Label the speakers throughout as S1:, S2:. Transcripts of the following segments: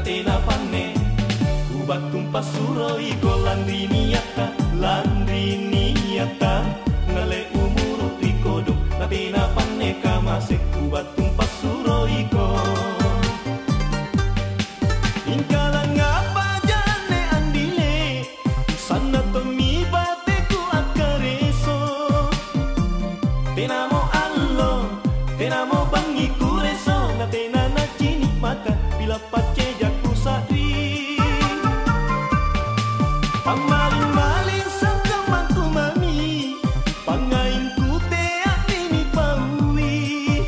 S1: natena panne kubat tumpas suroi ko landri niata ngale umuru rikodum natena panne kamase kubat tumpas suroi ko ingkala ngapa jane andile sana tomi bate ku akareso tenamo allo tenamo bangi kureso natena na cini mata bila pace jaku sadri pamaling-maling sangka mantu mami pangain ku teak ini paui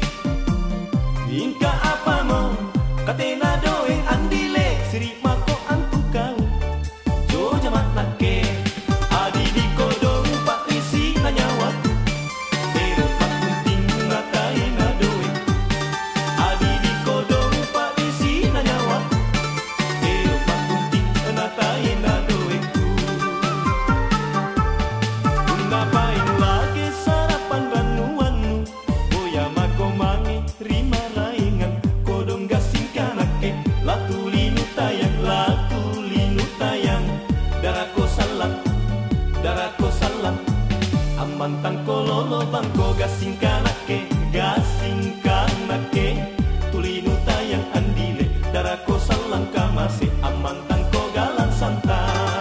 S1: ingka apa mo katena doe andile siri mako antu kau jo jamak nake adi di kodong pak risi nanya waktu pero pak kunting ngatai na doe adi di kodong pak risi nanya waktu pero pak kunting ngatai na doe ngapain lagi sarapan ranuanmu boya mako mangi rima raingan kodong gasing kanake latu linu tayang darako salam amantang kololo bangko gasing kanake tulinu tayang andile darako salam kamase amantang ko galang santai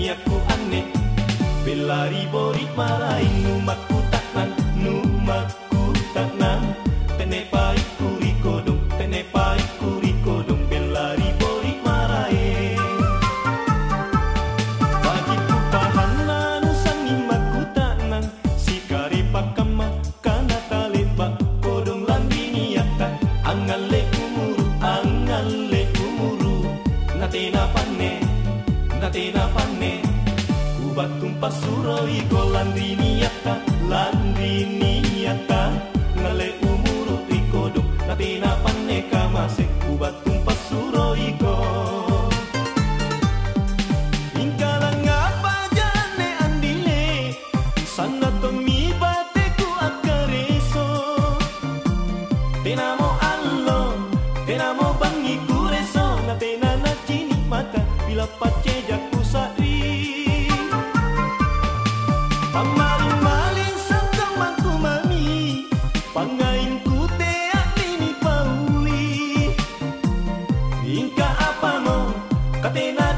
S1: niatku aneh belari bori marai numakku taknan tenepai kurikodong belari bori marai bagiku pahana nusangi makku taknan sikari pakama kana taleba kodong lambi niata angale umuru natena panne kubat tumpas suroi ko landri niata ngale umuru rikodong natena panne kamase kubat tumpas suroi ko ingkala ngapa jane andile sana tomi bate ku akareso tenamo allo tenamo bangi kureso natena na cini mata bila pace jaku sadri pamaling-maling sangka mantu mami pangain ku teak ini paui ingka apa mo katena